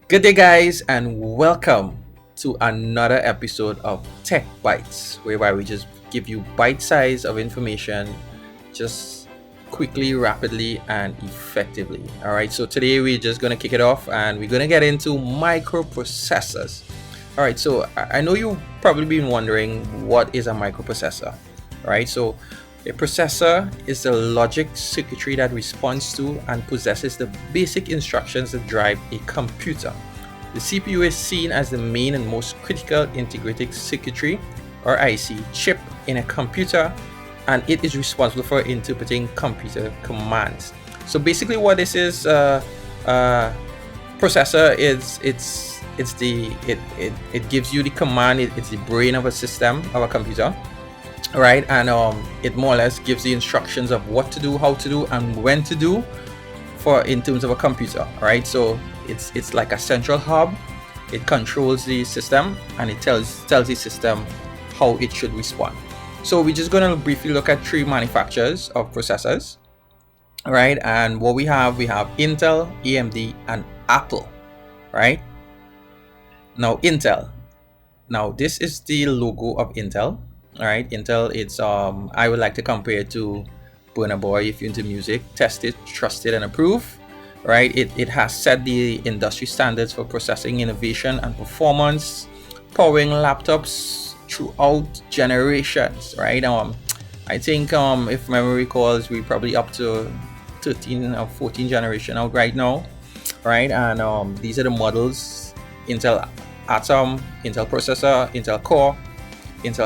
Good day, guys, and welcome to another episode of Tech Bites, whereby we just give you bite size of information just quickly, rapidly, and effectively. All right, so today we're just going to kick it off and we're going to get into microprocessors. All right, so I know you've probably been wondering what is a microprocessor, right? So a processor is the logic circuitry that responds to and possesses the basic instructions that drive a computer. The CPU is seen as the main and most critical integrated circuitry or IC chip in a computer, and it is responsible for interpreting computer commands. So basically what this is, processor is it gives you the command. It's the brain of a system, of a computer, right? And it more or less gives the instructions of what to do, how to do, and when to do for in terms of a computer, right? So it's like a central hub. It controls the system and it tells the system how it should respond. So we're just going to briefly look at three manufacturers of processors, right? And what we have Intel, AMD, and Apple, right? Now Intel. Now this is the logo of Intel. All right, Intel. It's I would like to compare it to Burna Boy. If you're into music, test it, trust it, and approve. Right? It has set the industry standards for processing innovation and performance, powering laptops throughout generations. Right? I think if memory recalls, we're probably up to 13 or 14 generation out right now. Right? And these are the models: Intel Atom, Intel processor, Intel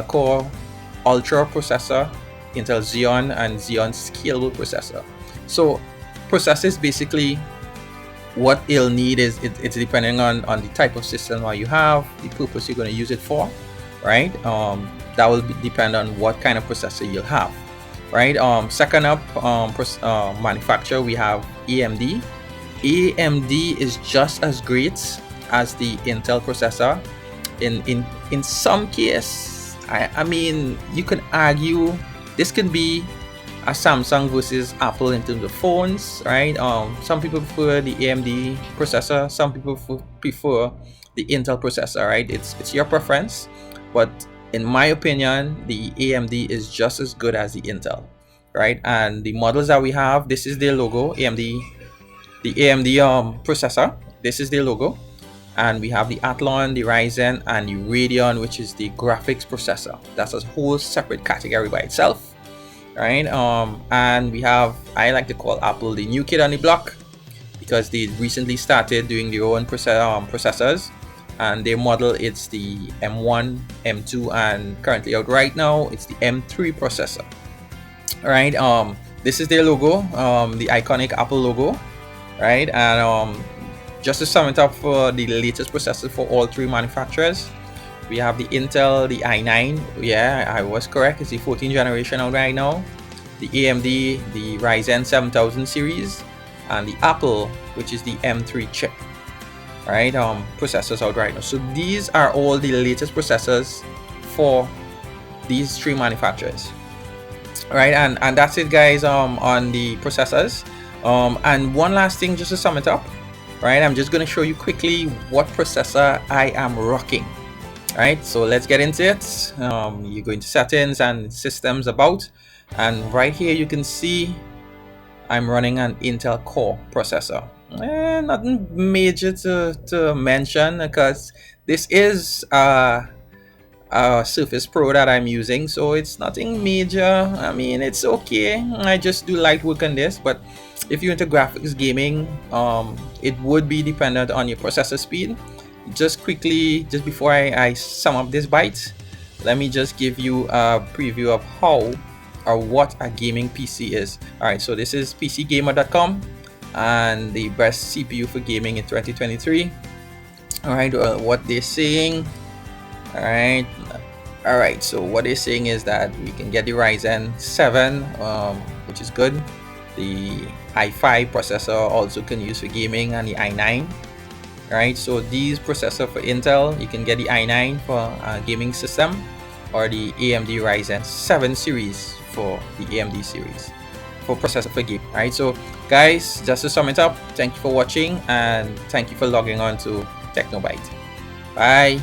Core Ultra processor, Intel Xeon, and Xeon Scalable processor. So processors, basically what you'll need is it's depending on the type of system that you have, the purpose you're going to use it for, right? That will depend on what kind of processor you'll have, right? Second up, manufacturer, we have AMD. AMD is just as great as the Intel processor. In some case, I mean, you can argue this can be a Samsung versus Apple in terms of phones, right? Some people prefer the AMD processor, some people prefer the Intel processor, right? It's your preference, but in my opinion, the AMD is just as good as the Intel, right? And the models that we have, this is their logo, AMD, the AMD processor. This is their logo. And we have the Athlon, the Ryzen, and the Radeon, which is the graphics processor. That's a whole separate category by itself, right? And we have, I like to call Apple the new kid on the block, because they recently started doing their own processors, and their model, it's the M1, M2, and currently out right now, it's the M3 processor, right? This is their logo, the iconic Apple logo, right? And just to sum it up for the latest processor for all three manufacturers, we have the Intel, the i9. Yeah, I was correct. It's the 14th generation out right now. The AMD, the Ryzen 7000 series, and the Apple, which is the M3 chip. Right, processors out right now. So these are all the latest processors for these three manufacturers. Right, and that's it, guys. On the processors. And one last thing, just to sum it up. Right, I'm just going to show you quickly what processor I am rocking. Right, so let's get into it. You go into settings and systems about, and right here you can see I'm running an Intel Core processor. Nothing major to mention, because this is a Surface Pro that I'm using, so it's nothing major. I mean, it's okay. I just do light work on this, but if you're into graphics gaming, it would be dependent on your processor speed. Just quickly, just before I sum up this bite, let me just give you a preview of how or what a gaming PC is. Alright, so this is PCGamer.com and the best CPU for gaming in 2023. Alright, what they're saying. Alright, so what they're saying is that we can get the Ryzen 7, which is good. The i5 processor also can use for gaming, and the i9. Right, so these processor for Intel, you can get the i9 for a gaming system, or the AMD Ryzen 7 series for the AMD series. for processor for game, right? So guys, just to sum it up, thank you for watching and thank you for logging on to Technobyte. Bye.